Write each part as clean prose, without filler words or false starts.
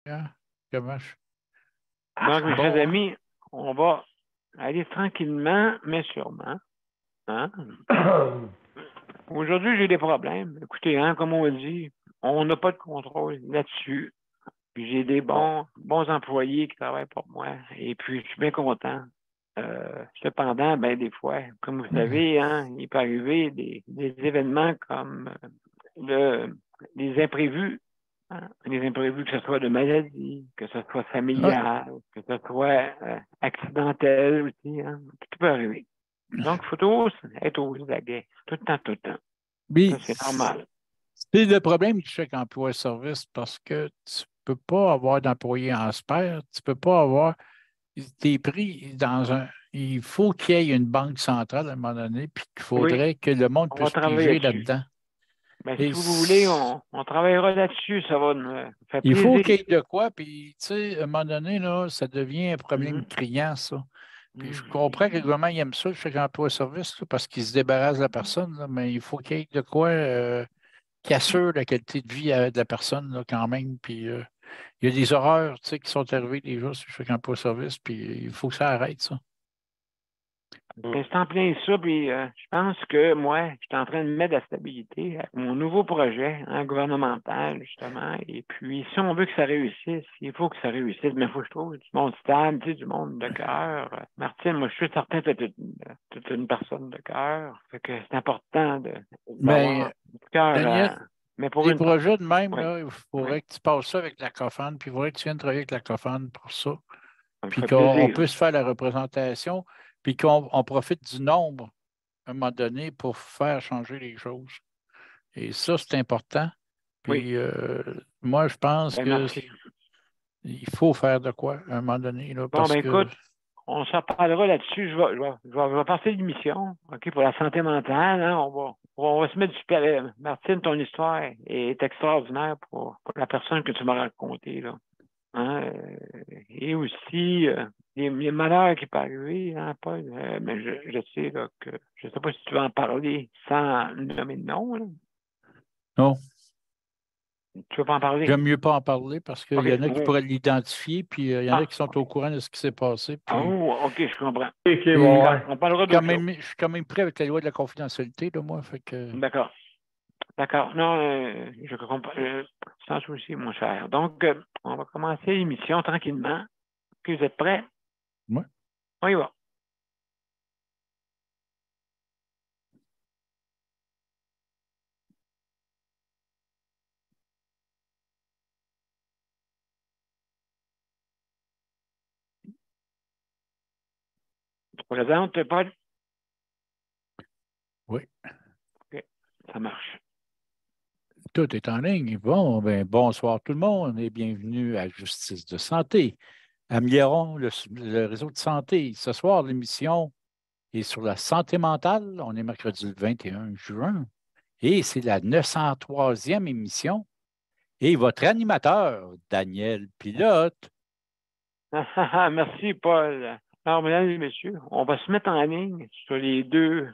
hein? Comment je... Donc, mes chers Bon, hein? amis, on va aller tranquillement, mais sûrement. Hein? Aujourd'hui, j'ai des problèmes. Écoutez, hein, comme on dit, on n'a pas de contrôle là-dessus. Puis j'ai des Non. bons employés qui travaillent pour moi. Et puis, je suis bien content. Cependant, ben, des fois, comme vous savez, hein, il peut arriver des événements comme les imprévus. Hein. Les imprévus, que ce soit de maladie, que ce soit Ouais. familial, que ce soit accidentel aussi. Hein. Tout peut arriver. Donc, il faut toujours être aux aguets. Tout le temps, tout le temps. Ça, Puis, c'est normal. c'est le problème du chèque emploi-service parce que tu ne peux pas avoir d'employés en spare, tu ne peux pas avoir. T'es pris dans un. Il faut qu'il y ait une banque centrale à un moment donné, puis qu'il Oui, faudrait que le monde on va puisse travailler piger là-dessus. là-dedans. Ben, Et si vous voulez, on travaillera là-dessus. Ça va nous faire il faut plaisir. qu'il y ait de quoi, puis tu sais, à un moment donné, là, ça devient un problème Mhm. criant, ça. Puis je comprends que le Mhm. gouvernement il aime ça, le chèque emploi-service, là, parce qu'il se débarrasse de la personne, là, mais il faut qu'il y ait de quoi qui assure la qualité de vie de la personne là, quand même. Puis il y a des horreurs tu sais, qui sont arrivées déjà sur le chèque emploi-service, puis il faut que ça arrête, ça. Ben, c'est en plein ça, puis je pense que moi, je suis en train de mettre de la stabilité avec mon nouveau projet hein, gouvernemental, justement. Et puis, si on veut que ça réussisse, il faut que ça réussisse, mais il faut que je trouve du monde stable, tu sais, du monde de cœur. Martine, moi, je suis certain que tu es toute une personne de cœur. Fait que c'est important Mais d'avoir du cœur, Daniel, mais pour des une personne. projets de même, Oui, là, il oui, faudrait que tu passes ça avec la COFAN, puis il faudrait que tu viennes travailler avec la COFAN pour ça, ça me puis ferait qu'on plaisir. puisse faire la représentation, puis qu'on profite du nombre à un moment donné pour faire changer les choses. Et ça, c'est important. Oui, Puis moi, je pense ben que merci. il faut faire de quoi à un moment donné, là, Bon, parce ben que écoute, on s'en parlera là-dessus. Je vais passer l'émission, OK, pour la santé mentale. Hein, on va se mettre du super. Martine, ton histoire est extraordinaire pour la personne que tu m'as racontée, là. Hein, et aussi, les malheurs qui peuvent arriver, hein, Paul. Mais je sais là, que je ne sais pas si tu veux en parler sans nommer de nom. Là. non, Tu veux pas en parler? j'aime mieux pas en parler parce qu'il OK. y en a qui Oh. pourraient l'identifier, puis il y en a Ah, qui sont OK. au courant de ce qui s'est passé, puis Oh, OK, je comprends. Ok, et bon, D'accord. ouais. On parlera d'autre chose. je suis quand même prêt avec la loi de la confidentialité, là, moi, fait que D'accord. D'accord. Non, je comprends. Sans souci, mon cher. Donc, on va commencer l'émission tranquillement. Que vous êtes prêts? moi. On y va. Tu te présentes, Paul? Oui. OK. Ça marche. Tout est en ligne. Bon, ben, bonsoir tout le monde et bienvenue à Justice de santé. Améliorons le réseau de santé. Ce soir, l'émission est sur la santé mentale. On est mercredi le 21 juin et c'est la 903e émission. Et votre animateur, Daniel Pilote. Merci, Paul. Alors, mesdames et messieurs, on va se mettre en ligne sur les deux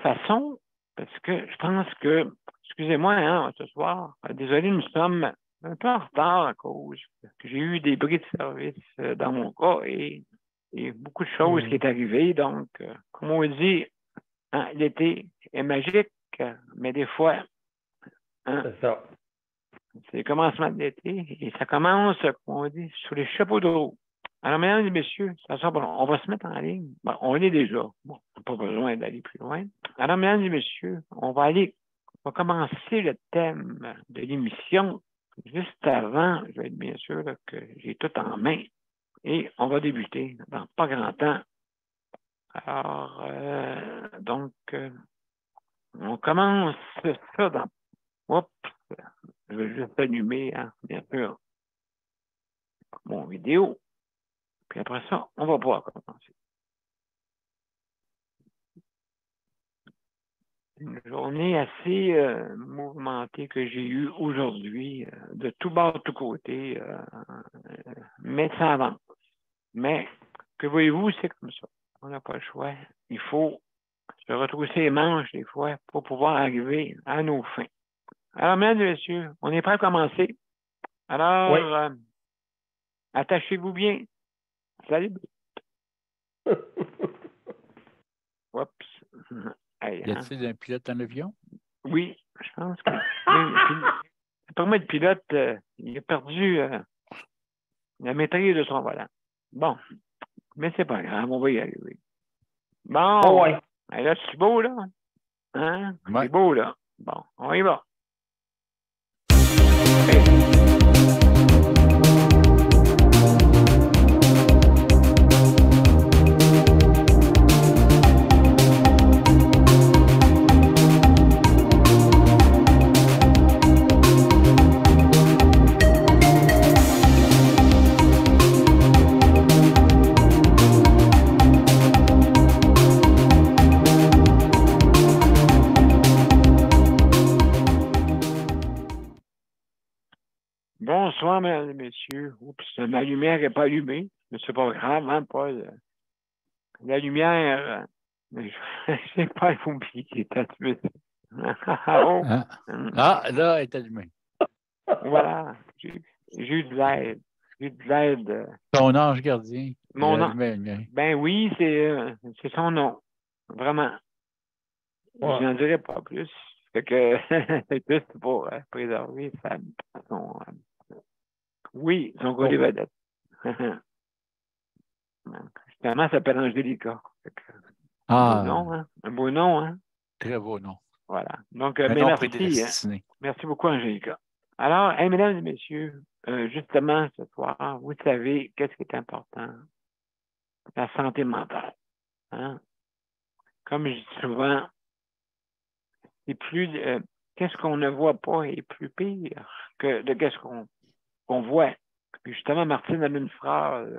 façons parce que je pense que, excusez-moi, hein, ce soir, désolé, nous sommes un peu en retard à cause que j'ai eu des bris de service dans mon cas et beaucoup de choses qui Mhm. est arrivé. Donc, comme on dit, hein, l'été est magique, mais des fois, hein, C'est ça. c'est le commencement de l'été et ça commence, comme on dit, sur les chapeaux de roue. Alors, mesdames et messieurs, on va se mettre en ligne. Bon, on est déjà. Bon, pas besoin d'aller plus loin. Alors, mesdames et messieurs, on va commencer le thème de l'émission. Juste avant, je vais être bien sûr là, que j'ai tout en main et on va débuter dans pas grand temps. Alors, donc, on commence ça dans. Oups, je vais juste allumer, hein, bien sûr, mon vidéo. Puis après ça, on va pouvoir commencer. Une journée assez mouvementée que j'ai eue aujourd'hui, de tout bord, de tout côté, mais ça avance. Mais, que voyez-vous, c'est comme ça. On n'a pas le choix. Il faut se retrousser les manches des fois pour pouvoir arriver à nos fins. Alors, mesdames et messieurs, on est prêt à commencer. Alors, Oui. attachez-vous bien. Salut. Oups. Hey, Y a-t-il un pilote en avion? Oui, je pense que. Pour moi, le pilote, il a perdu la maîtrise de son volant. Bon, mais c'est pas grave, on va y arriver. Bon, Oh, ouais. hey, là, c'est beau, là. Hein? Ouais. C'est beau, là. Bon, on y va. Bonsoir, mesdames et messieurs. Oups, ma lumière n'est pas allumée, mais c'est pas grave, hein, Paul. La lumière, je n'ai pas oublié tout de suite. Oh. Hein? Ah, là, elle est allumée. Voilà, j'ai eu de l'aide. J'ai eu de l'aide. Ton ange gardien. Mon nom. Allumé. Ben oui, c'est son nom. Vraiment. Ouais. Je n'en dirai pas plus. Fait que c'est juste pour préserver son. Oui, son côté vedette. Justement, ça s'appelle Angélica. Un beau nom, hein? Un beau nom, hein? Très beau nom. Voilà. Donc, Un mais nom merci. prédestiné. Merci beaucoup, Angélica. Alors, mesdames et messieurs, justement, ce soir, vous savez qu'est-ce qui est important? La santé mentale. Hein? Comme je dis souvent, c'est plus qu'est-ce qu'on ne voit pas est plus pire que de qu'est-ce qu'on voit. Puis justement, Martine a une phrase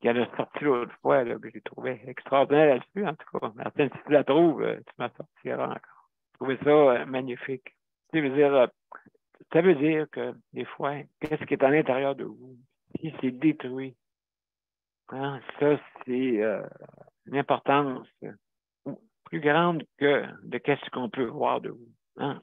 qu'elle a sortie l'autre fois, là, que j'ai trouvé extraordinaire là-dessus, en tout cas. Martine, si tu la trouves, tu m'en sortiras encore. J'ai trouvé ça magnifique. Ça veut dire que des fois, qu'est-ce qui est à l'intérieur de vous, si c'est détruit, hein, ça, c'est une importance plus grande que de qu'est-ce qu'on peut voir de vous. Hein.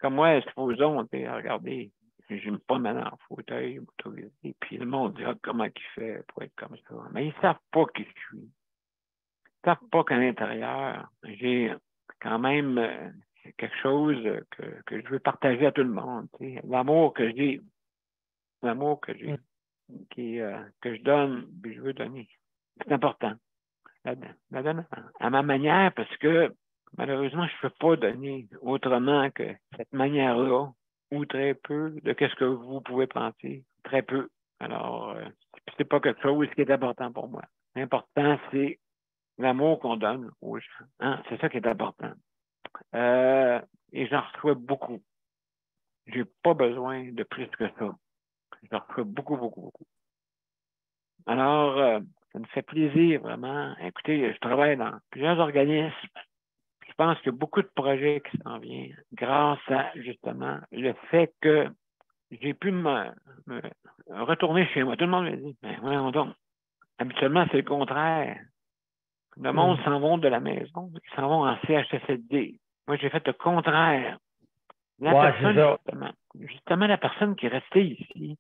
Comme moi, supposons, regardez, je me promène en fauteuil motorisé, puis le monde dit comment il fait pour être comme ça. Mais ils ne savent pas qui je suis. Ils ne savent pas qu'à l'intérieur, j'ai quand même quelque chose que je veux partager à tout le monde. L'amour que j'ai, que je donne, puis je veux donner. C'est important. La donne à ma manière parce que malheureusement, je ne peux pas donner autrement que cette manière-là, ou très peu, de qu'est-ce que vous pouvez penser. Très peu. Alors, c'est pas quelque chose qui est important pour moi. L'important, c'est l'amour qu'on donne aux gens. Hein? C'est ça qui est important. Et j'en reçois beaucoup. J'ai pas besoin de plus que ça. J'en reçois beaucoup, beaucoup, beaucoup. Alors, ça me fait plaisir, vraiment. Écoutez, je travaille dans plusieurs organismes. Je pense qu'il y a beaucoup de projets qui s'en viennent grâce à, justement, le fait que j'ai pu me retourner chez moi. Tout le monde me dit, mais voyons donc, habituellement, c'est le contraire. Le monde s'en va de la maison, ils s'en vont en CHSLD. Moi, j'ai fait le contraire. Justement, la personne qui est restée ici,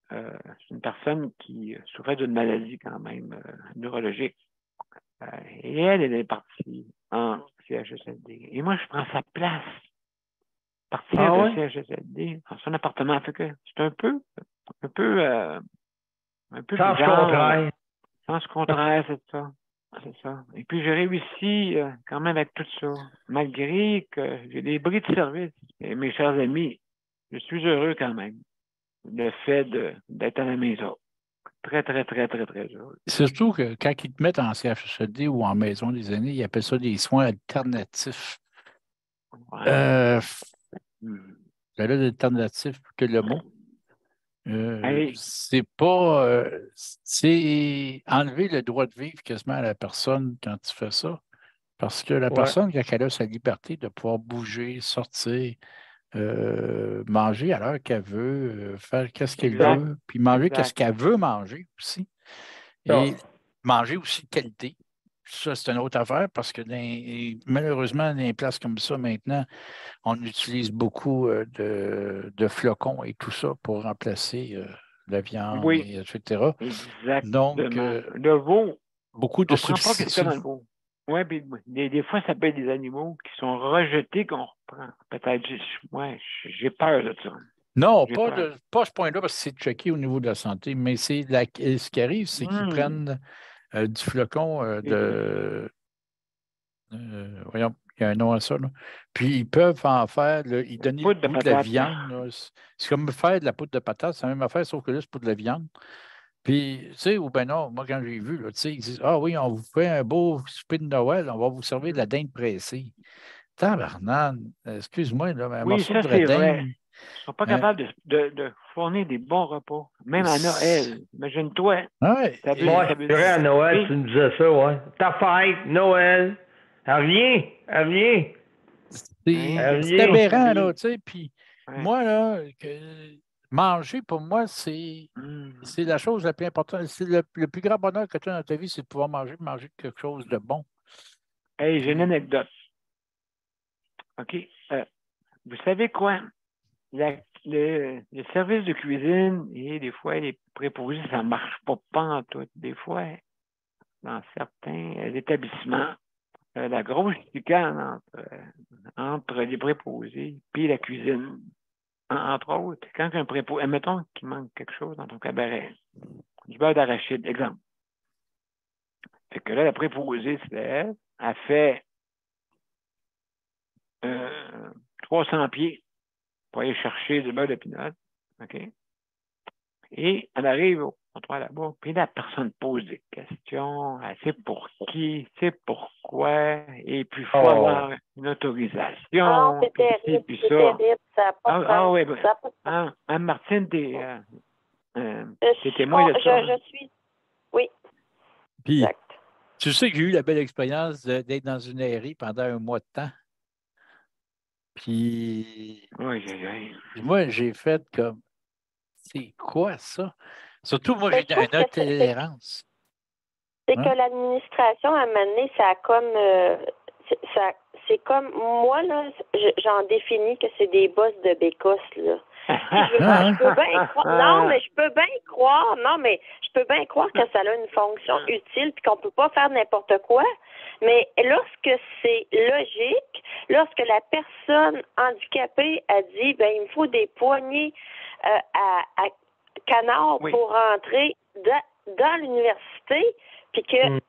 c'est une personne qui souffrait d'une maladie quand même neurologique. Et elle est partie en CHSLD. Et moi, je prends sa place. Partir de CHSLD dans son appartement. Fait que c'est un peu sens contraire. Sens contraire, c'est ça. C'est ça. Et puis, j'ai réussi quand même avec tout ça. Malgré que j'ai des bris de service. Et mes chers amis, je suis heureux quand même. Le fait d'être à la maison. Très, très, très, très, très heureux. Surtout que quand ils te mettent en CHSLD ou en maison des aînés, ils appellent ça des soins alternatifs. Ouais. Là, l'alternatif que le mot. C'est pas. C'est enlever le droit de vivre quasiment à la personne quand tu fais ça. Parce que la personne, quand elle a sa liberté de pouvoir bouger, sortir, manger à l'heure qu'elle veut, faire qu'est-ce qu'elle veut, puis manger qu'est-ce qu'elle veut manger aussi. Et manger aussi de qualité. ça, c'est une autre affaire parce que malheureusement, dans les places comme ça, maintenant, on utilise beaucoup de flocons et tout ça pour remplacer la viande, Oui, etc. Donc, exactement. Le veau, beaucoup de on ne prend pas qu'est-ce qu'il y substituts. a dans le veau. Oui, puis des fois, ça peut être des animaux qui sont rejetés qu'on reprend. Peut-être, ouais, j'ai peur de ça. Non, J'ai pas, peur. pas à ce point-là parce que c'est checké au niveau de la santé, mais ce qui arrive, c'est qu'ils prennent du flocon voyons, il y a un nom à ça, là. Puis ils peuvent en faire, ils donnent le Poudre de goût de la patate. viande, là. C'est comme faire de la poudre de patate, c'est la même affaire, sauf que là, c'est pour de la viande. Puis, tu sais, ou ben non, moi, quand j'ai vu, là, tu sais, ils disent, ah oui, on vous fait un beau souper de Noël, on va vous servir de la dinde pressée. Tabarnane, excuse-moi, là, mais un Oui, morceau ça, de c'est vrai. dinde. Ils ne sont pas hein, capables de fournir des bons repas, même à c'est- Noël. Imagine-toi, ouais, ça veut, Ouais, ça veut c'est vrai, dire. à Noël, Oui, tu me disais ça, ouais. Ta fête, Noël. Rien, rien, hein, c'est rien. aberrant, là, rien. tu sais, puis Ouais. moi, là, manger, pour moi, c'est la chose la plus importante. C'est le plus grand bonheur que tu as dans ta vie, c'est de pouvoir manger quelque chose de bon. Hey, j'ai une Puis, anecdote. OK. Euh, Vous savez quoi? Le service de cuisine et des fois, les préposés, ça ne marche pas en tout. Des fois, dans certains établissements, la grosse chicane entre les préposés et la cuisine. Entre autres, quand un préposé, admettons qu'il manque quelque chose dans ton cabaret, du beurre d'arachide, exemple. Fait que là, la préposée se lève, elle fait 300 pieds pour aller chercher du beurre de pinot. OK? Et elle arrive au comptoir là-bas, puis la personne pose des questions, elle sait pour qui, c'est pourquoi, et puis il faut Oh. avoir une Ah, autorisation, c'est puis ci, terrible, puis c'est ça. terrible, ça n'a pas de Ah sens. ouais, ben, Ça a pas de sens. Anne-Martine, t'es Je, témoin de ça. je suis, oui, puis, exact. tu sais que j'ai eu la belle expérience d'être dans une aérie pendant un mois de temps. Puis, Oui, oui. moi, j'ai fait comme, c'est quoi ça? Surtout, moi, Mais j'ai je trouve une que intolérance. c'est que Hein? l'administration, à un moment donné, ça a comme, c'est comme, moi, là, j'en définis que c'est des bosses de bécosse, là. Je peux bien croire, non, mais je peux bien croire, non, mais je peux bien croire que ça a une fonction utile puis qu'on peut pas faire n'importe quoi. Mais lorsque c'est logique, lorsque la personne handicapée a dit, ben, il me faut des poignées à canard Oui. pour rentrer dans l'université, puis que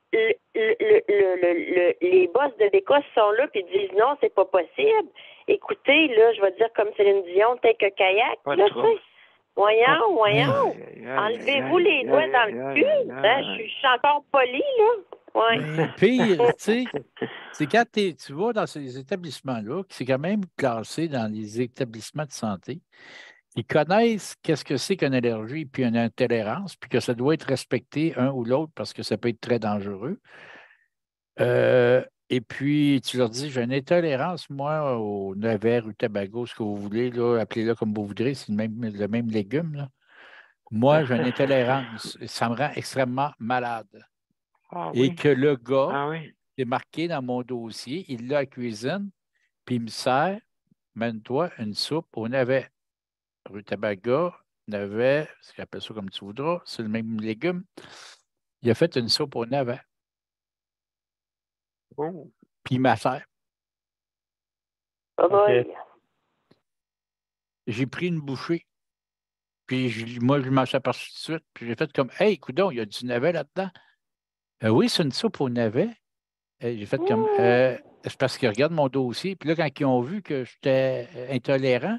les boss de l'Écosse sont là puis disent non, c'est pas possible. Écoutez, là, je vais dire comme Céline Dion, take a kayak, Pas là, de tu trouble. sais. Voyons. Aïe, Enlevez-vous les doigts dans le cul. Hein, je suis encore polie, là. Ouais. Mais pire, tu sais, c'est quand tu vas dans ces établissements-là, qui c'est quand même classé dans les établissements de santé, ils connaissent qu'est-ce que c'est qu'une allergie puis une intolérance, puis que ça doit être respecté un ou l'autre parce que ça peut être très dangereux. Et puis, tu leur dis, j'ai une intolérance, moi, au navet, au tabago, ce que vous voulez, là, appelez-le comme vous voudrez, c'est le même légume, là. Moi, j'ai une intolérance. Et ça me rend extrêmement malade. Ah Et oui. que le gars, Ah oui. c'est marqué dans mon dossier, il l'a à la cuisine, puis il me sert, mène-toi une soupe au navet. Rutabaga, navet, ce qu'on appelle ça comme tu voudras, c'est le même légume. Il a fait une soupe au navet, Oh. puis il m'a fait. Oh boy. J'ai pris une bouchée, puis moi, je m'en suis aperçu tout de suite, puis j'ai fait comme, hey, coudonc, il y a du navet là-dedans. Oui, c'est une soupe au navet. J'ai fait comme, c'est parce qu'ils regardent mon dossier, puis là, quand ils ont vu que j'étais intolérant,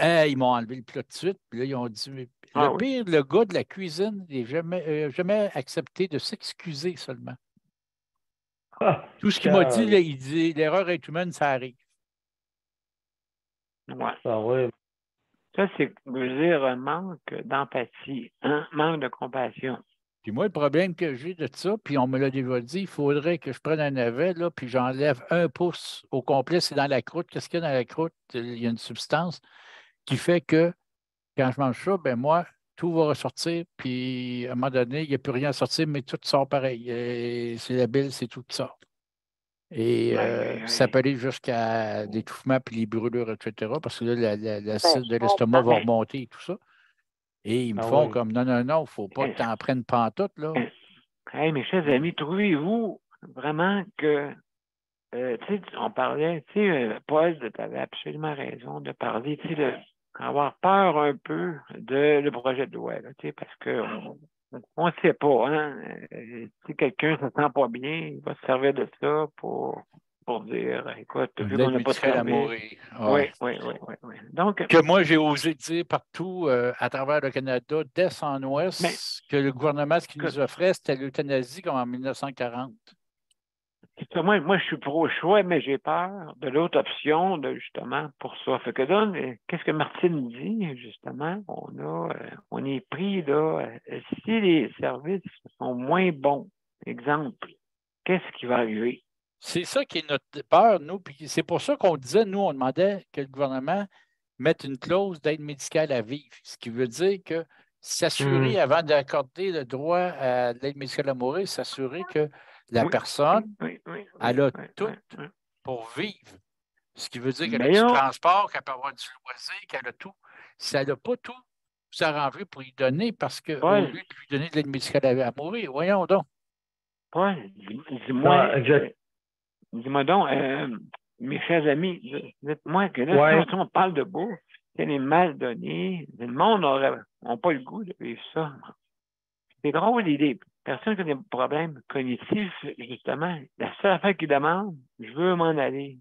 ils m'ont enlevé le plat tout de suite. Puis là, ils ont dit, mais le Ah oui. pire, le gars de la cuisine n'a jamais accepté de s'excuser seulement. Ah, Tout ce qu'il m'a dit, là, il dit, l'erreur est humaine, ça arrive. Ouais. ah ouais. Ça, c'est veut dire un manque d'empathie, un manque de compassion. Puis moi, le problème que j'ai de ça, puis on me l'a déjà dit, il faudrait que je prenne un navet, là, puis j'enlève 1 pouce au complet, c'est dans la croûte. Qu'est-ce qu'il y a dans la croûte? Il y a une substance qui fait que quand je mange ça, ben moi, tout va ressortir, puis à un moment donné, il n'y a plus rien à sortir, mais tout sort pareil. C'est la bile, c'est tout qui sort. Et ça peut aller jusqu'à l'étouffement, puis les brûlures, etc., parce que là, l'acide de l'estomac va remonter et tout ça. Et ils me font comme, non, il ne faut pas que tu en prennes pantoute, là. Hey, mes chers amis, trouvez-vous vraiment que, tu sais, on parlait, tu sais, Paul, tu avais absolument raison de parler, tu sais, d'avoir peur un peu de le projet de loi, là, tu sais, parce que on ne sait pas, hein. Si quelqu'un ne se sent pas bien, il va se servir de ça pour dire, écoute, vu qu'on n'a pas de médicale à service. mourir. Oui. Donc, que moi, j'ai osé dire partout à travers le Canada, d'est en ouest, que le gouvernement, ce qu'il nous offrait, c'était l'euthanasie comme en 1940. Moi, je suis pro-choix, mais j'ai peur de l'autre option, justement, pour ça. Fait que là, qu'est-ce que Martine dit, justement? On est pris, là, si les services sont moins bons, exemple, qu'est-ce qui va arriver? C'est ça qui est notre peur, nous, puis c'est pour ça qu'on disait, nous, on demandait que le gouvernement mette une clause d'aide médicale à vivre, ce qui veut dire que s'assurer, avant d'accorder le droit à l'aide médicale à mourir, s'assurer que la personne, elle a tout pour vivre. Ce qui veut dire qu'elle a du transport, qu'elle peut avoir du loisir, qu'elle a tout. Si elle n'a pas tout, s'arranger pour y donner parce qu'au lieu de lui donner de l'aide médicale à mourir, voyons donc. Paul, dis-moi donc, mes chers amis, dites-moi que là, si on parle de bouffe, qu'elle est mal donnée, le monde n'a pas le goût de vivre ça. C'est drôle, l'idée. Personne qui a des problèmes cognitifs, justement, la seule affaire qu'ils demandent, je veux m'en aller.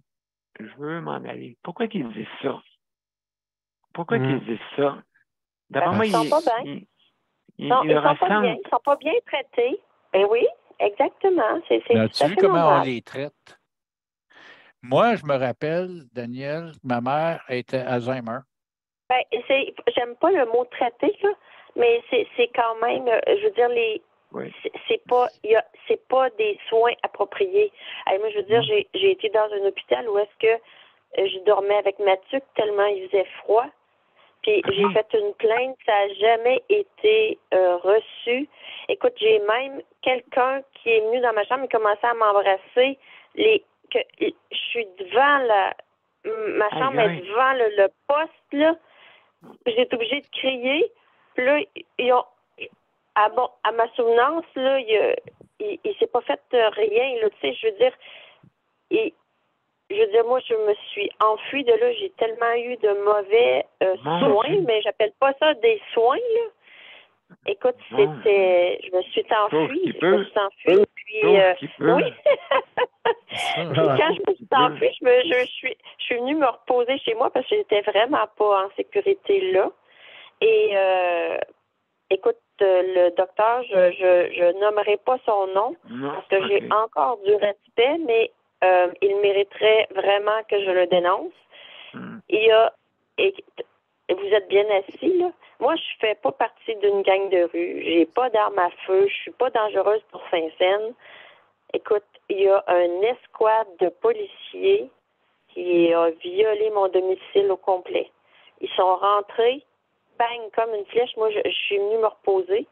Je veux m'en aller. Pourquoi qu'ils disent ça? Pourquoi qu'ils disent ça? D'abord, moi, ils sont pas bien. Ils sont pas bien traités. Ben oui, exactement. As-tu vu comment on les traite? Moi, je me rappelle, Daniel, ma mère était Alzheimer. Ben, j'aime pas le mot traiter, là, mais c'est quand même, je veux dire, c'est pas des soins appropriés. Alors, moi, je veux dire, j'ai été dans un hôpital où est-ce que je dormais avec ma tuque tellement il faisait froid. Puis j'ai fait une plainte, ça n'a jamais été reçu. Écoute, j'ai même quelqu'un qui est venu dans ma chambre et commençait à m'embrasser. Je suis devant ma chambre est devant le poste, là. J'ai été obligée de crier. Puis là, à ma souvenance, là, il s'est pas fait rien, là, tu sais, je veux dire, moi, je me suis enfuie de là. J'ai tellement eu de mauvais soins, mais j'appelle pas ça des soins, là. Écoute, je me suis enfuie. Puis, oui. Quand je me suis enfuie, je suis venue me reposer chez moi parce que j'étais vraiment pas en sécurité là. Et, écoute, le docteur, je nommerai pas son nom parce que j'ai encore du respect, mais il mériterait vraiment que je le dénonce. Vous êtes bien assis, là. Moi, je fais pas partie d'une gang de rue. J'ai pas d'arme à feu. Je suis pas dangereuse pour Saint-Saëns. Écoute, il y a un escouade de policiers qui a violé mon domicile au complet. Ils sont rentrés, bang, comme une flèche. Moi, je suis venue me reposer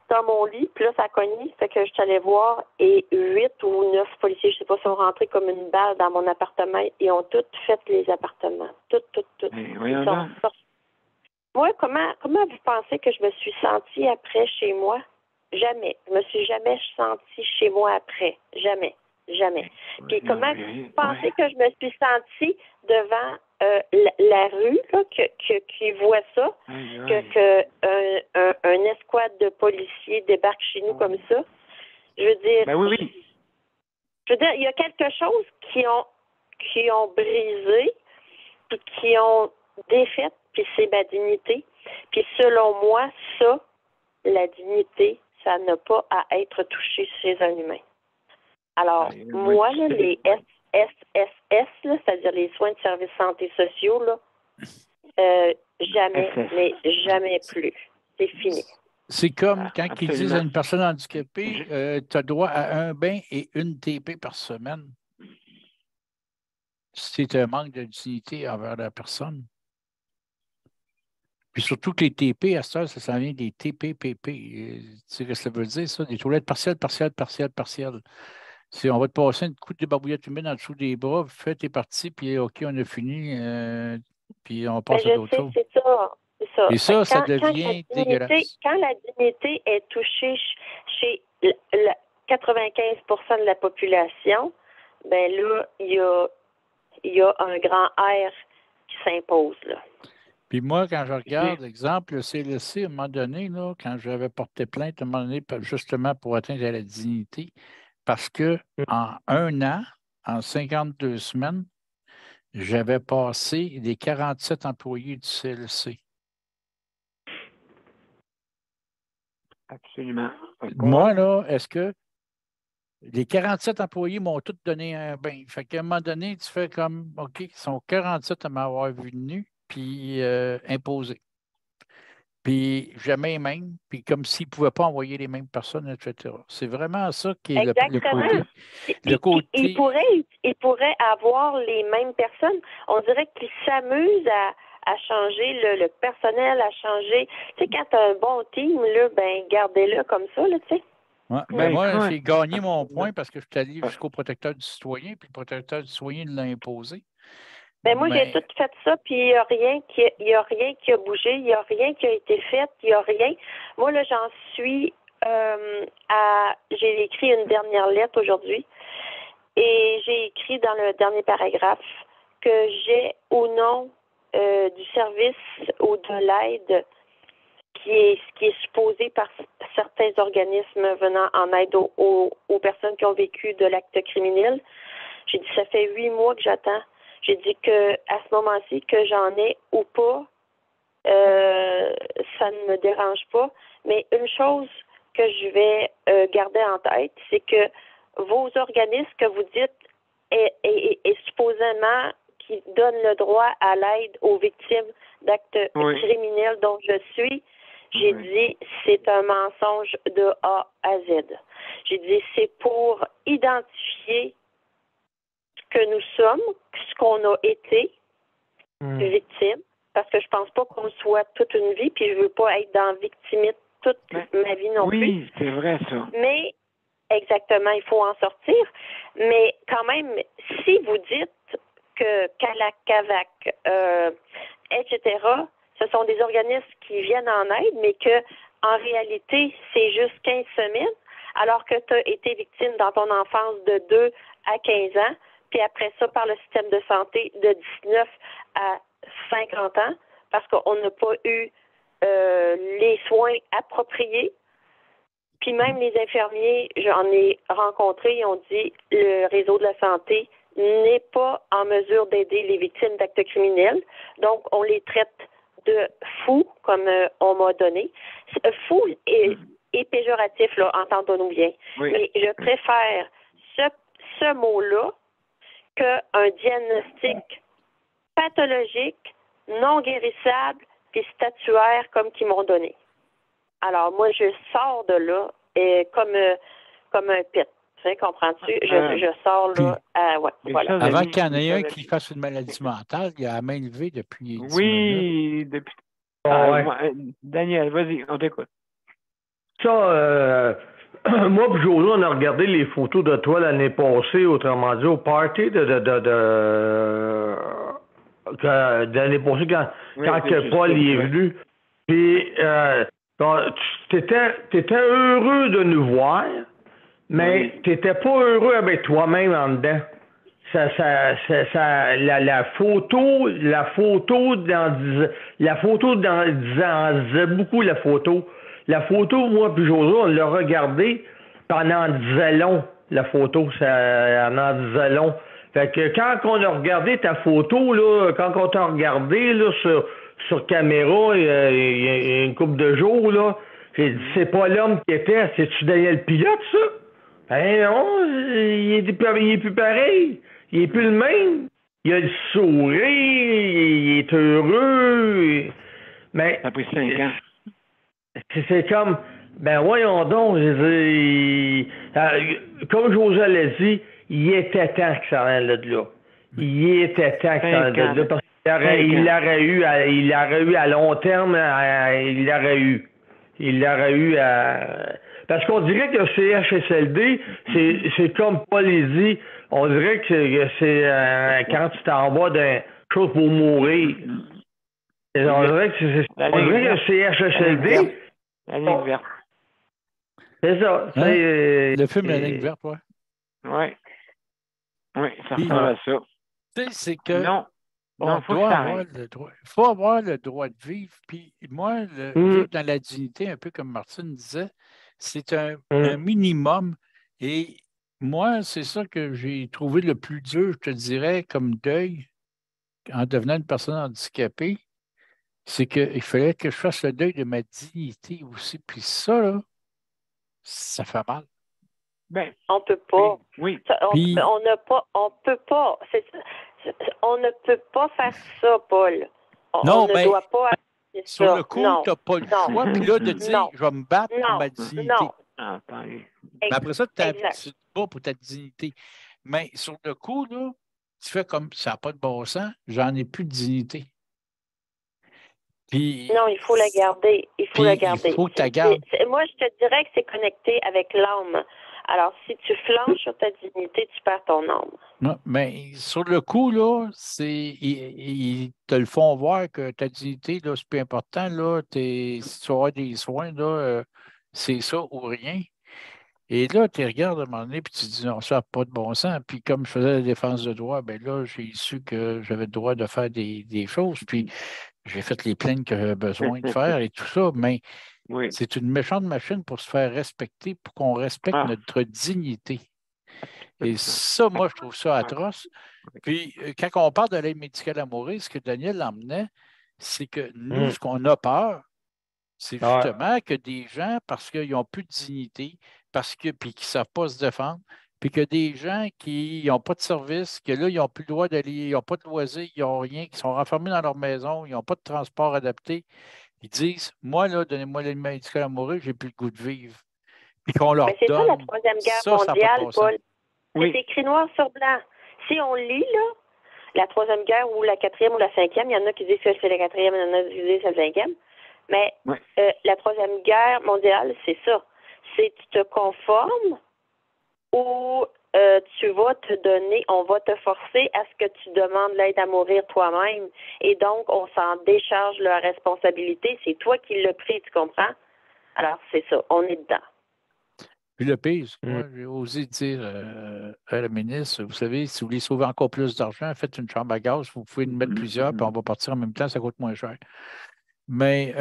dans mon lit, puis là, ça a cogné, fait que je suis allée voir, et 8 ou 9 policiers, je sais pas, sont rentrés comme une balle dans mon appartement. Ils ont tous fait les appartements. Tout. Moi, comment vous pensez que je me suis sentie après chez moi? Jamais. Je me suis jamais sentie chez moi après. Jamais. Puis comment vous pensez que je me suis sentie devant la rue, là, qui voit ça, un escouade de policiers débarque chez nous comme ça? Je veux dire, je veux dire, il y a quelque chose qui ont brisé, puis qui ont défait, puis c'est ma dignité. Puis selon moi, ça, la dignité, ça n'a pas à être touché chez un humain. Alors, moi, là, les SSS, là, c'est-à-dire les soins de services santé sociaux, là, jamais, mais jamais plus. C'est fini. C'est comme quand ils disent à une personne handicapée, tu as droit à un bain et une TP par semaine. C'est un manque de dignité envers la personne. Puis surtout que les TP, à cette heure, ça vient des TPPP. Tu sais ce que ça veut dire, ça? Des toilettes partielles, partielles, partielles, partielles. On va te passer une coupe de barbouillette humide en dessous des bras, fais tes parties, puis OK, on a fini, puis on passe à d'autres choses. C'est ça. C'est ça. Et ça devient dégueulasse. Quand la dignité est touchée chez 95 de la population, ben là, il y a un grand R qui s'impose, là. Puis moi, quand je regarde, exemple, le CLSC, à un moment donné, là, quand j'avais porté plainte, à un moment donné, justement pour atteindre la dignité, parce que en 1 an, en 52 semaines, j'avais passé les 47 employés du CLSC. Absolument. Moi, là, est-ce que les 47 employés m'ont tous donné un bain? Fait qu'à un moment donné, tu fais comme, OK, ils sont 47 à m'avoir vu nu, puis imposé. Puis jamais même, puis comme s'ils ne pouvaient pas envoyer les mêmes personnes, etc. C'est vraiment ça qui est le côté. Ils pourraient avoir les mêmes personnes. On dirait qu'ils s'amusent à changer le personnel, à changer. Tu sais, quand tu as un bon team, là, ben gardez-le comme ça, là, tu sais. Ouais, ben moi, j'ai gagné mon point parce que je suis allé jusqu'au protecteur du citoyen, puis le protecteur du citoyen l'a imposé. Ben moi, j'ai tout fait ça, puis il n'y a rien qui a bougé, il n'y a rien qui a été fait, il n'y a rien. Moi, là, j'en suis j'ai écrit une dernière lettre aujourd'hui, et j'ai écrit dans le dernier paragraphe que j'ai ou non du service ou de l'aide qui est supposé par certains organismes venant en aide aux personnes qui ont vécu de l'acte criminel. J'ai dit, ça fait 8 mois que j'attends. J'ai dit que à ce moment-ci, que j'en ai ou pas, ça ne me dérange pas. Mais une chose que je vais garder en tête, c'est que vos organismes que vous dites est supposément qui donnent le droit à l'aide aux victimes d'actes criminels dont je suis, j'ai dit c'est un mensonge de A à Z. J'ai dit c'est pour identifier que nous sommes, ce qu'on a été victime, parce que je pense pas qu'on soit toute une vie, puis je veux pas être dans victimite toute ma vie non plus. Oui, c'est vrai ça. Mais exactement, il faut en sortir. Mais quand même, si vous dites que CALAC, CAVAC, etc., ce sont des organismes qui viennent en aide, mais que en réalité, c'est juste 15 semaines, alors que tu as été victime dans ton enfance de 2 à 15 ans, puis après ça, par le système de santé de 19 à 50 ans, parce qu'on n'a pas eu les soins appropriés. Puis même les infirmiers, j'en ai rencontré, ils ont dit le réseau de la santé n'est pas en mesure d'aider les victimes d'actes criminels. Donc, on les traite de fous, comme on m'a donné. Fou est péjoratif, là, entendons-nous bien. Oui. Mais je préfère ce mot-là qu'un diagnostic pathologique, non guérissable, puis statuaire comme qu'ils m'ont donné. Alors, moi, je sors de là comme un pit. Tu comprends-tu? Je sors là. Voilà. Avant qu'il y en ait un qui fasse une maladie mentale, il y a la main levée depuis 10 minutes. Depuis. Daniel, vas-y, on t'écoute. Ça, moi et José, on a regardé les photos de toi l'année passée, autrement dit, au party de l'année passée, quand Paul y est venu. Puis, t'étais heureux de nous voir, mais t'étais pas heureux avec toi-même en dedans. La photo disait beaucoup la photo. La photo, moi puis José, on l'a regardée, puis on en disait long, la photo, on en disait long. Fait que quand on a regardé ta photo, là, quand on t'a regardé là, sur caméra, il y a une couple de jours, là, j'ai dit, c'est pas l'homme qui était, c'est-tu Daniel Pilote, ça? Ben non, il est plus pareil. Il est plus le même. Il a le sourire, il est heureux. Mais ça a pris 5 ans. C'est comme, ben voyons donc, comme José l'a dit, il était temps que ça aille de là. Il était temps que ça aille de là. Il l'aurait eu à long terme, il l'aurait eu. Il l'aurait eu à... Parce qu'on dirait que CHSLD, c'est comme Paul l'a dit, on dirait que c'est quand tu t'en vas d'un chose pour mourir. On dirait que CHSLD... La ligne verte. C'est ça. Hein? Le film La ligne verte, oui. Oui, ça ressemble à ça. Tu sais, c'est que... Non, faut avoir le droit de vivre. Puis moi, vivre dans la dignité, un peu comme Martine disait, c'est un minimum. Et moi, c'est ça que j'ai trouvé le plus dur, je te dirais, comme deuil, en devenant une personne handicapée, c'est qu'il fallait que je fasse le deuil de ma dignité aussi. Puis ça, là, ça fait mal. Ben, on peut pas. Oui. On peut pas. On ne peut pas faire ça, Paul. On ne doit pas. Sur le coup, tu n'as pas le choix. Puis là, de dire, je vais me battre pour ma dignité. Non. Mais après ça, tu te bats pour ta dignité. Mais sur le coup, là, tu fais comme ça n'a pas de bon sens, j'en ai plus de dignité. Puis, non, il faut la garder. Il faut la garder. Il faut que tu la gardes. Moi, je te dirais que c'est connecté avec l'âme. Alors, si tu flanches sur ta dignité, tu perds ton âme. Non, mais sur le coup, là, ils te le font voir que ta dignité, là, c'est plus important. Là, si tu as des soins, là, c'est ça ou rien. Et là, tu regardes à un moment donné et tu te dis non, ça n'a pas de bon sens. Puis comme je faisais la défense de droit, bien là, j'ai su que j'avais le droit de faire des choses. Puis j'ai fait les plaintes que j'avais besoin de faire et tout ça. Mais c'est une méchante machine pour se faire respecter, pour qu'on respecte notre dignité. Et ça, moi, je trouve ça atroce. Puis quand on parle de l'aide médicale à mourir, ce que Daniel emmenait, c'est que nous, ce qu'on a peur, c'est justement que des gens, parce qu'ils n'ont plus de dignité, puis qu'ils ne savent pas se défendre, puis que des gens qui n'ont pas de service, que là, ils n'ont plus le droit d'aller, ils n'ont pas de loisirs, ils n'ont rien, qui sont renfermés dans leur maison, ils n'ont pas de transport adapté, ils disent, moi, là, donnez-moi l'aide médicale à mourir, j'ai plus le goût de vivre. Puis qu'on leur donne. C'est ça la Troisième Guerre mondiale, Paul. C'est écrit noir sur blanc. Si on lit, là, la Troisième Guerre ou la Quatrième ou la Cinquième, il y en a qui disent que c'est la Quatrième, il y en a qui disent que c'est la Cinquième. Mais la Troisième Guerre mondiale, c'est ça. C'est tu te conformes ou tu vas te donner, on va te forcer à ce que tu demandes l'aide à mourir toi-même. Et donc, on s'en décharge la responsabilité. C'est toi qui l'as pris, tu comprends? Alors, c'est ça. On est dedans. Puis le pire, moi, j'ai osé dire à la ministre, vous savez, si vous voulez sauver encore plus d'argent, faites une chambre à gaz, vous pouvez en mettre plusieurs, puis on va partir en même temps, ça coûte moins cher. Mais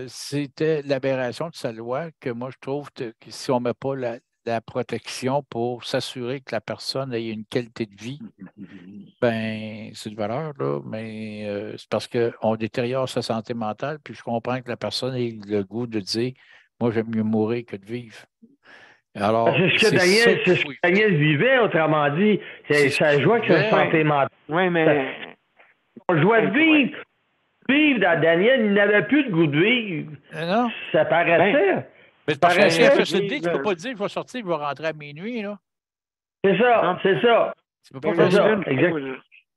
c'était l'aberration de sa loi que moi, je trouve que si on ne met pas la protection pour s'assurer que la personne ait une qualité de vie, ben c'est de valeur, là, mais c'est parce qu'on détériore sa santé mentale, puis je comprends que la personne ait le goût de dire, moi, j'aime mieux mourir que de vivre. Alors, c'est ce que Daniel vivait, autrement dit. Ça jouait avec sa santé mentale. Oui, mais... On jouait de vivre. Vivre dans Daniel, il n'avait plus de goût de vivre. Non. Ça paraissait. Mais parce que CHSLD, tu ne peux pas dire qu'il va sortir, il va rentrer à minuit, là. C'est ça, c'est ça. Tu peux pas faire ça. Exact.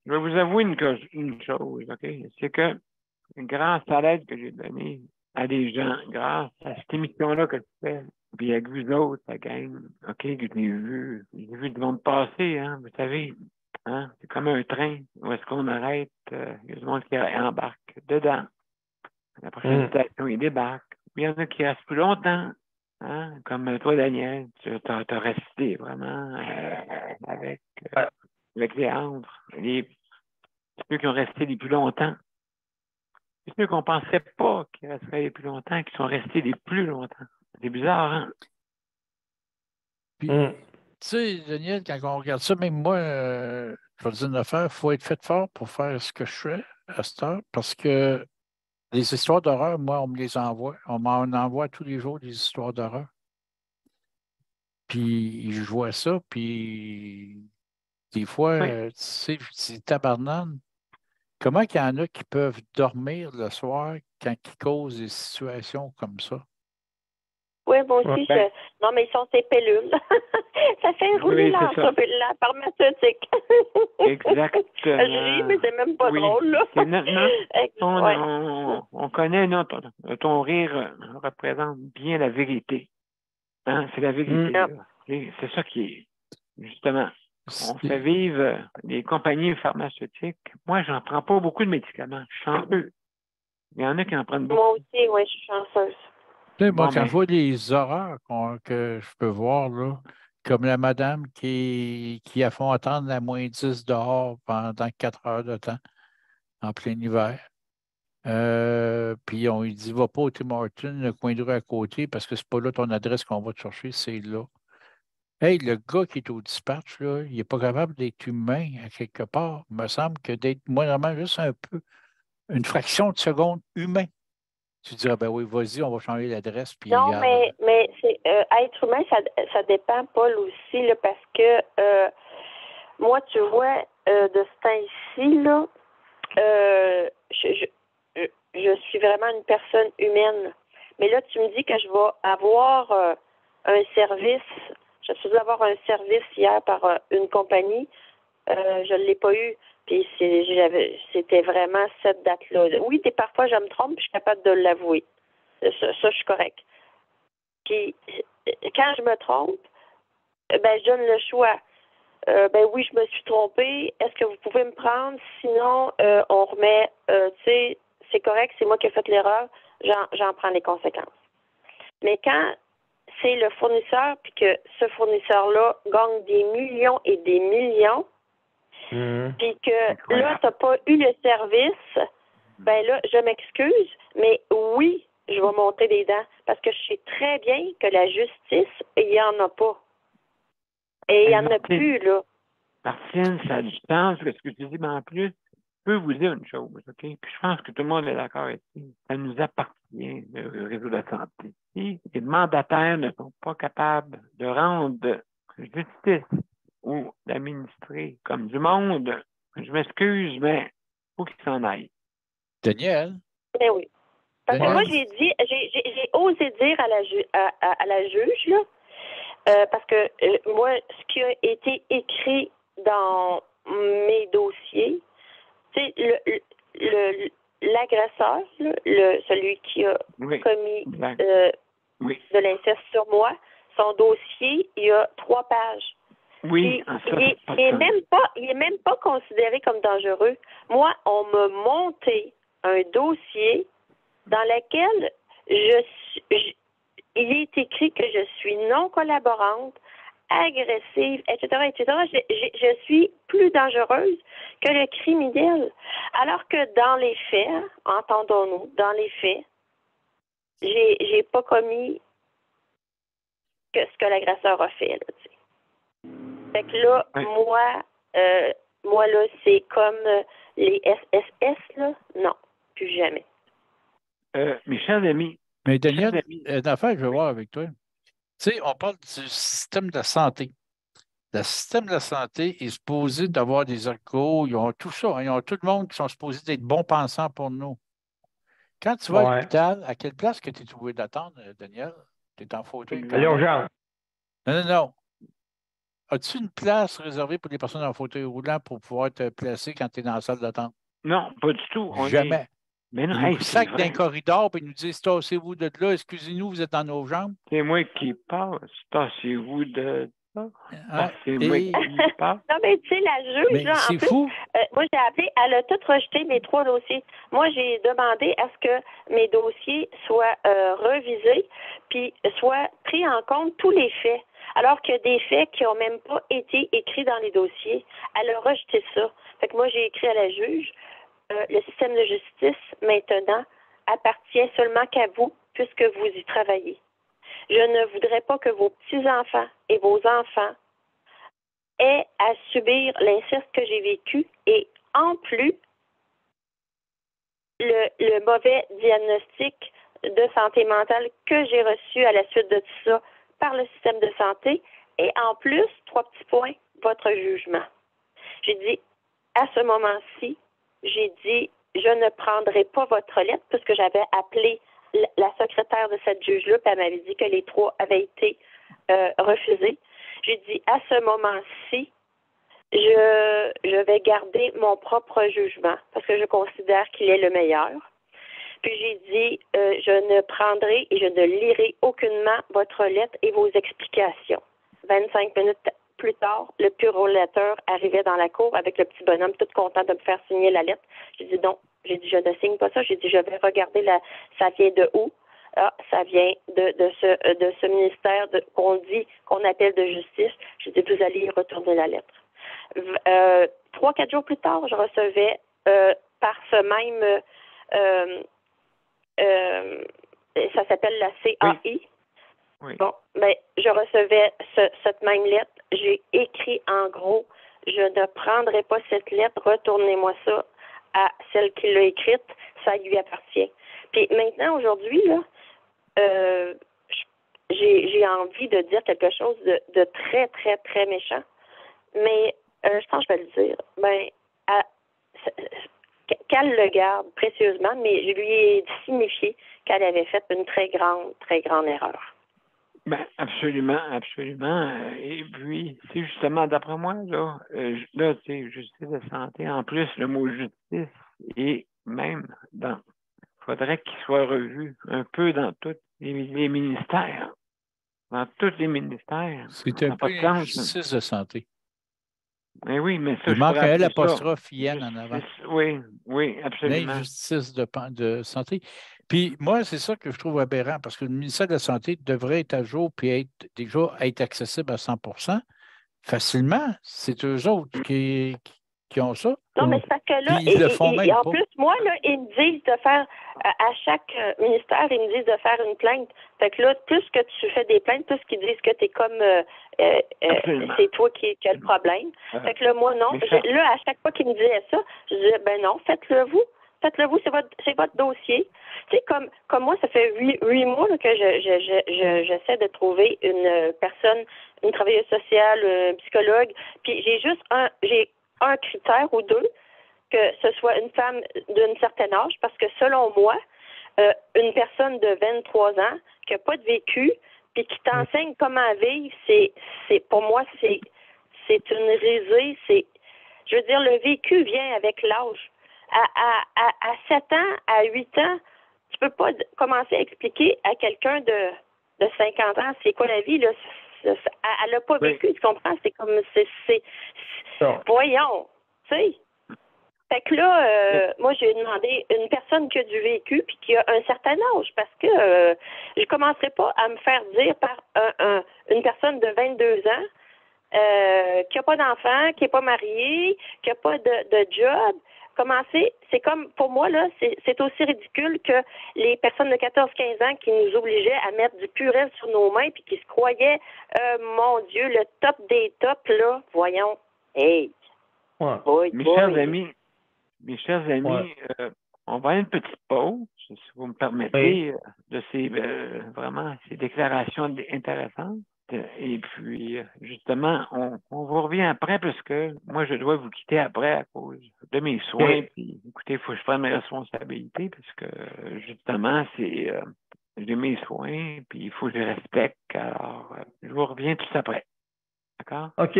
Je vais vous avouer une chose, OK? C'est que grâce à l'aide que j'ai donnée à des gens, grâce à cette émission-là que tu fais, puis avec vous autres, la gang, OK, que j'ai vu du monde passer, hein, vous savez, hein, c'est comme un train où est-ce qu'on arrête, il y a du monde qui embarque dedans. La prochaine station, il débarque. Il y en a qui restent plus longtemps, hein, comme toi, Daniel, tu as resté vraiment avec Léandre, ceux qui ont resté les plus longtemps. C'est ceux qu'on ne pensait pas qu'ils resteraient les plus longtemps, qui sont restés les plus longtemps. C'est bizarre, hein? Puis, tu sais, Daniel, quand on regarde ça, même moi, je vais dire une affaire, il faut être fait fort pour faire ce que je fais à cette heure, parce que les histoires d'horreur, moi, on me les envoie. On m'en envoie tous les jours des histoires d'horreur. Puis, je vois ça, puis des fois, tu sais, je dis tabarnane. Comment il y en a qui peuvent dormir le soir quand ils causent des situations comme ça? Oui, moi aussi, Ben, non, mais ils sont ces pilules. Ça fait rouler oui, c'est ça. la pharmaceutique. Exactement. Je ris, mais c'est même pas Oui. drôle, là. On connaît, non, ton rire représente bien la vérité. Hein? C'est la vérité, là. C'est ça qui est, justement, on fait vivre les compagnies pharmaceutiques. Moi, j'en prends pas beaucoup de médicaments. Je suis chanceux. Il y en a qui en prennent beaucoup. Moi aussi, oui, je suis chanceuse. Tu sais, moi, Bon, quand ben, je vois les horreurs que je peux voir, là, comme la madame qui a fait attendre la -10 dehors pendant 4 heures de temps, en plein hiver. Puis on lui dit, va pas au Tim Hortons, le coin de rue à côté, parce que c'est pas là ton adresse qu'on va te chercher, c'est là. Hey, le gars qui est au dispatch, là, il n'est pas capable d'être humain à quelque part. Il me semble que d'être moindrement juste un peu, une fraction de seconde humain. Tu dirais, ben oui, vas-y, on va changer l'adresse, puis Non, regarde. mais c'est être humain, ça dépend, Paul, aussi, là, parce que moi, tu vois, de ce temps-ci, là, je suis vraiment une personne humaine. Mais là, tu me dis que je vais avoir un service. Je suis supposée avoir un service hier par une compagnie. Je ne l'ai pas eu. Puis c'était vraiment cette date-là. Oui, parfois je me trompe, puis je suis capable de l'avouer. Ça, je suis correct. Puis quand je me trompe, ben je donne le choix. Ben oui, je me suis trompée. Est-ce que vous pouvez me prendre? Sinon, on remet, tu sais, c'est correct, c'est moi qui ai fait l'erreur, j'en prends les conséquences. Mais quand c'est le fournisseur, puis que ce fournisseur-là gagne des millions et des millions, puis que là, tu n'as pas eu le service, ben là, je m'excuse, mais oui, je vais monter des dents, parce que je sais très bien que la justice, il n'y en a pas. Et il n'y en a plus, là. Martine, ça a du sens, ce que tu dis, mais en plus, je peux vous dire une chose, OK? Puis je pense que tout le monde est d'accord avec ça. Ça nous appartient, le réseau de la santé. Si les mandataires ne sont pas capables de rendre justice ou d'administrer comme du monde, je m'excuse, mais il faut qu'ils s'en aillent. Daniel? Ben oui. Parce que Daniel? moi, j'ai osé dire à la juge, là, parce que moi, ce qui a été écrit dans mes dossiers, tu sais, l'agresseur, celui qui a commis de l'inceste sur moi, son dossier, il y a 3 pages. Oui, il est même pas considéré comme dangereux. Moi, on m'a monté un dossier dans lequel il est écrit que je suis non collaborante, agressive, etc., etc. Je suis plus dangereuse que le criminel. Alors que dans les faits, entendons-nous, dans les faits, j'ai pas commis ce que l'agresseur a fait, là, tu sais. Fait que là, moi, là, c'est comme les SSS, là. Non, plus jamais. Mes chers amis. Mais Daniel, une affaire que je veux voir avec toi. Tu sais, on parle du système de la santé. Le système de la santé est supposé d'avoir des alcools, ils ont tout ça, hein, ils ont tout le monde qui sont supposés d'être bons pensants pour nous. Quand tu vas à l'hôpital, à quelle place que tu es obligé d'attendre, Daniel? Tu es en fauteuil? À l'urgence. Non. As-tu une place réservée pour les personnes en fauteuil roulant pour pouvoir te placer quand tu es dans la salle d'attente? Non, pas du tout. Jamais. Mais non, ils nous sacent d'un corridor et ils nous disent tassez-vous de là, excusez-nous, vous êtes dans nos jambes. C'est moi qui passe. Tassez-vous de là. C'est moi qui passe. Non, mais tu sais, la juge, là, en plus, fou. Moi, j'ai appelé, elle a tout rejeté mes 3 dossiers. Moi, j'ai demandé à ce que mes dossiers soient revisés puis soient pris en compte tous les faits. Alors qu'il y a des faits qui n'ont même pas été écrits dans les dossiers. Elle a rejeté ça. Fait que moi, j'ai écrit à la juge, le système de justice, maintenant, appartient seulement qu'à vous, puisque vous y travaillez. Je ne voudrais pas que vos petits-enfants et vos enfants aient à subir l'inceste que j'ai vécu et en plus, le mauvais diagnostic de santé mentale que j'ai reçu à la suite de tout ça par le système de santé et en plus, 3 petits points, votre jugement. J'ai dit, à ce moment-ci, j'ai dit, je ne prendrai pas votre lettre puisque j'avais appelé la secrétaire de cette juge-là, puis elle m'avait dit que les 3 avaient été refusés. J'ai dit, à ce moment-ci, je vais garder mon propre jugement parce que je considère qu'il est le meilleur. Puis j'ai dit, je ne prendrai et je ne lirai aucunement votre lettre et vos explications. 25 minutes plus tard, le purolateur arrivait dans la cour avec le petit bonhomme, tout content de me faire signer la lettre. J'ai dit non. J'ai dit, je ne signe pas ça. J'ai dit, je vais regarder ça vient de où? Ah, ça vient de ce ministère qu'on appelle de justice. J'ai dit, vous allez y retourner la lettre. 3-4 jours plus tard, je recevais par ce même ça s'appelle la CAI. Oui. Oui. Bon, ben, je recevais cette même lettre. J'ai écrit en gros, je ne prendrai pas cette lettre, retournez-moi ça à celle qui l'a écrite, ça lui appartient. Puis maintenant, aujourd'hui, là, j'ai envie de dire quelque chose de très, très, très méchant. Mais je pense que je vais le dire. Ben, qu'elle le garde précieusement, mais je lui ai signifié qu'elle avait fait une très grande erreur. Ben, absolument, absolument. Et puis, c'est justement, d'après moi, là, tu sais, justice de santé, en plus, le mot justice, et même il faudrait qu'il soit revu un peu dans tous les ministères. Dans tous les ministères. C'est un peu une justice de santé. Mais oui, mais ça, il manque un l'apostrophe IN en avant. Oui, oui, absolument. L'injustice de santé. Puis moi, c'est ça que je trouve aberrant, parce que le ministère de la Santé devrait être à jour et déjà être accessible à 100 facilement. C'est eux autres qui ont ça. Non, mais c'est parce que là, ils le font même en pas. plus, moi, là, ils me disent de faire, à chaque ministère, ils me disent de faire une plainte. Fait que là, plus que tu fais des plaintes, plus qu'ils disent que tu es comme, c'est toi qui as le problème. Fait que là, moi, non. Là, à chaque fois qu'ils me disaient ça, je disais, ben non, faites-le vous. Faites-le vous, c'est votre dossier. Tu sais, comme moi, ça fait 8 mois là, que j'essaie de trouver une personne, une travailleuse sociale, un psychologue, puis j'ai un critère ou deux, que ce soit une femme d'un certain âge, parce que selon moi, une personne de 23 ans qui n'a pas de vécu, puis qui t'enseigne comment vivre, c'est pour moi, c'est une risée. Je veux dire, le vécu vient avec l'âge. À 7 ans, à 8 ans, tu peux pas commencer à expliquer à quelqu'un de 50 ans c'est quoi la vie, là. Elle n'a pas vécu, tu comprends? C'est comme, voyons, tu sais. Fait que là, moi, j'ai demandé une personne qui a du vécu puis qui a un certain âge, parce que je commencerai pas à me faire dire par une personne de 22 ans qui n'a pas d'enfant, qui n'est pas mariée, qui n'a pas de job. Commencer, c'est comme, pour moi, là, c'est aussi ridicule que les personnes de 14-15 ans qui nous obligeaient à mettre du purel sur nos mains puis qui se croyaient, mon Dieu, le top des tops, là. Voyons. Hey. Ouais. Mes chers amis, on va aller une petite pause, si vous me permettez, de vraiment ces déclarations intéressantes. Et puis, justement, on vous revient après parce que moi, je dois vous quitter après à cause de mes soins. Puis, écoutez, il faut que je prenne mes responsabilités parce que, justement, j'ai mes soins, puis il faut que je les respecte. Alors, je vous reviens tout après. D'accord? OK.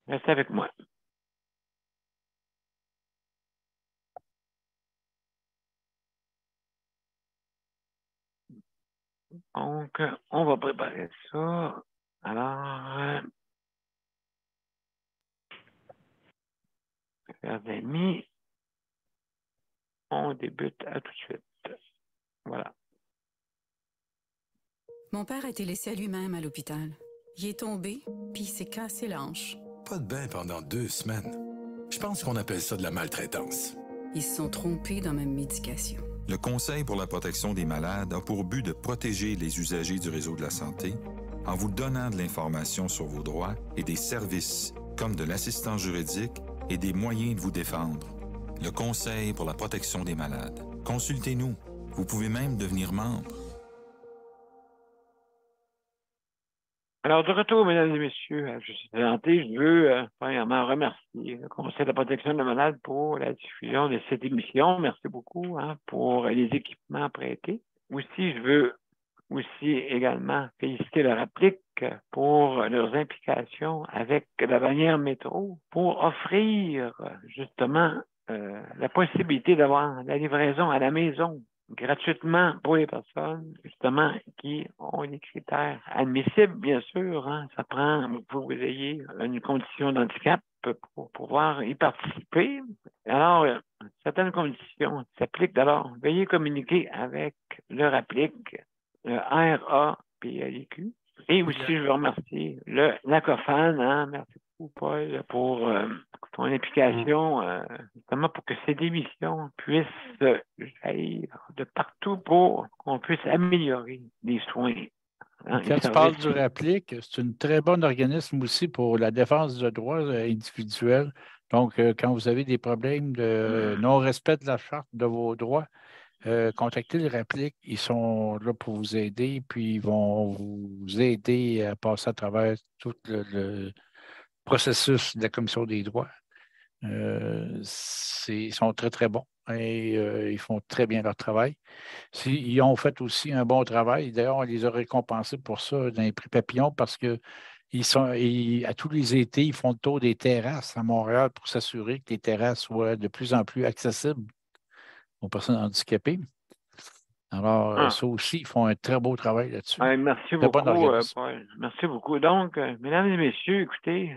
Restez avec moi. Donc, on va préparer ça. Alors, chers amis, on débute à tout de suite. Voilà. Mon père a été laissé à lui-même à l'hôpital. Il est tombé, puis il s'est cassé la hanche. Pas de bain pendant 2 semaines. Je pense qu'on appelle ça de la maltraitance. Ils se sont trompés dans ma médication. Le Conseil pour la protection des malades a pour but de protéger les usagers du réseau de la santé en vous donnant de l'information sur vos droits et des services, comme de l'assistance juridique et des moyens de vous défendre. Le Conseil pour la protection des malades. Consultez-nous. Vous pouvez même devenir membre. Alors, de retour, mesdames et messieurs, à Justice de santé, je veux premièrement remercier le Conseil de la protection des malades pour la diffusion de cette émission. Merci beaucoup pour les équipements prêtés. aussi, je veux aussi également féliciter leur applique pour leurs implications avec la bannière métro pour offrir justement la possibilité d'avoir la livraison à la maison gratuitement pour les personnes, justement, qui ont des critères admissibles, bien sûr. Hein. Ça prend, il faut que vous ayez une condition d'handicap pour pouvoir y participer. Alors, certaines conditions s'appliquent. Alors, veuillez communiquer avec leur applique, le RAPLQ. Et aussi, je veux remercier le NACOFAN. Hein. Merci beaucoup, Paul, pour ton implication, justement pour que ces démissions puissent jaillir de partout pour qu'on puisse améliorer les soins. Hein, quand tu parles du RAPLIC, c'est un très bon organisme aussi pour la défense de droits individuels. Donc, quand vous avez des problèmes de non-respect de la charte de vos droits, contactez le RAPLIC. Ils sont là pour vous aider, puis ils vont vous aider à passer à travers tout le processus de la Commission des droits. Ils sont très, très bons et ils font très bien leur travail. Ils ont fait aussi un bon travail. D'ailleurs, on les a récompensés pour ça dans les prix Papillon parce que à tous les étés, ils font le tour des terrasses à Montréal pour s'assurer que les terrasses soient de plus en plus accessibles aux personnes handicapées. Alors, ça aussi, ils font un très beau travail là-dessus. Merci beaucoup, Paul. Merci beaucoup. Donc, mesdames et messieurs, écoutez,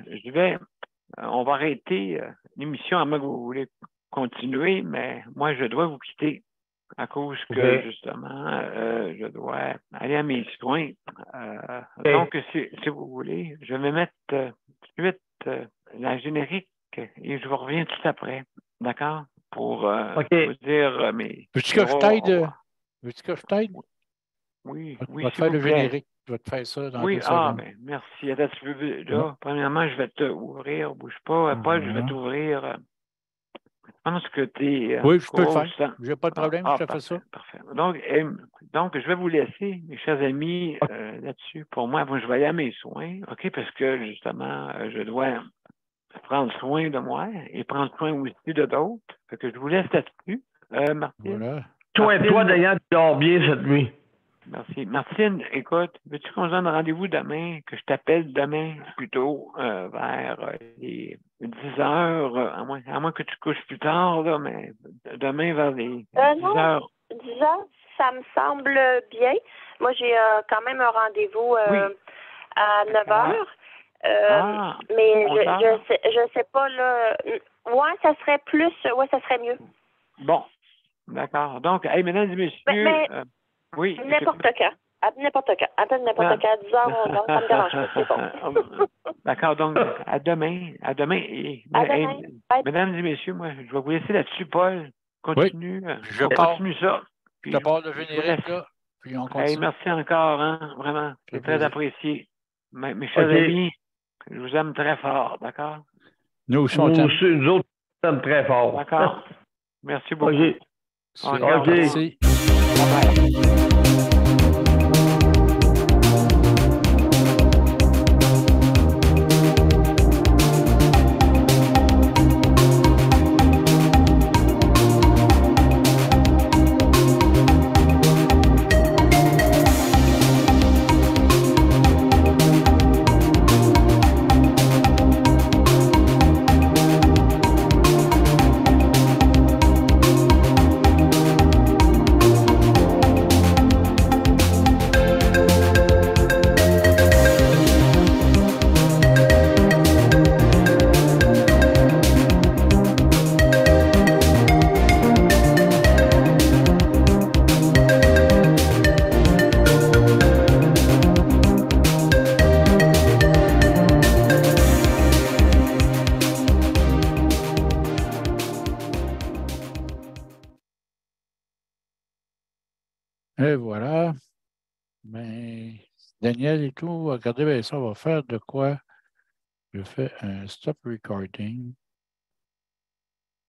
on va arrêter l'émission à moins que vous voulez continuer, mais moi, je dois vous quitter à cause que, justement, je dois aller à mes soins. Donc, si vous voulez, je vais mettre tout de suite la générique et je vous reviens tout après. D'accord? Pour vous dire mes... Veux-tu que je t'aide? Veux-tu que je t'aide? Oui, je vais te faire le générique. Je vais te faire ça dans 2 secondes. Ben, merci. Attends, tu veux, là, premièrement, je vais t'ouvrir. Bouge pas. Paul, je vais t'ouvrir. Je pense que tu es. Oui, je peux le faire. Je n'ai pas de problème, je te fais ça. Parfait. Donc, je vais vous laisser, mes chers amis, là-dessus. Pour moi, je vais aller à mes soins, OK? Parce que, justement, je dois prendre soin de moi et prendre soin aussi de d'autres. Fait que je vous laisse là-dessus. Martine. Voilà. Toi, d'ailleurs, tu dors bien cette nuit. Merci. Martine, écoute, veux-tu qu'on se donne rendez-vous demain, que je t'appelle demain plutôt vers les 10 heures, à moins que tu couches plus tard, là, mais demain vers les 10 heures. 10 heures, ça me semble bien. Moi, j'ai quand même un rendez-vous à 9 heures. Mais je sais pas, là. Ouais, ça serait plus. Ouais, ça serait mieux. Bon. D'accord. Donc, mesdames et messieurs. Oui. N'importe quand. N'importe quand. Appelle n'importe quand. À 10 h, 11 h, ça me dérange pas. C'est bon. D'accord. Donc, à demain. À demain. Et, mesdames et messieurs, moi, je vais vous laisser là-dessus, Paul. Continue. Je continue ça. Puis, je pars le générique, là. Puis, on continue. Merci encore, hein. Vraiment. C'est très apprécié. Mes chers amis, je vous aime très fort. D'accord? Nous autres, nous aime très fort. D'accord. Merci beaucoup. OK. Merci. Et voilà. Mais Daniel et tout, regardez bien ça, on va faire de quoi? Je fais un stop recording.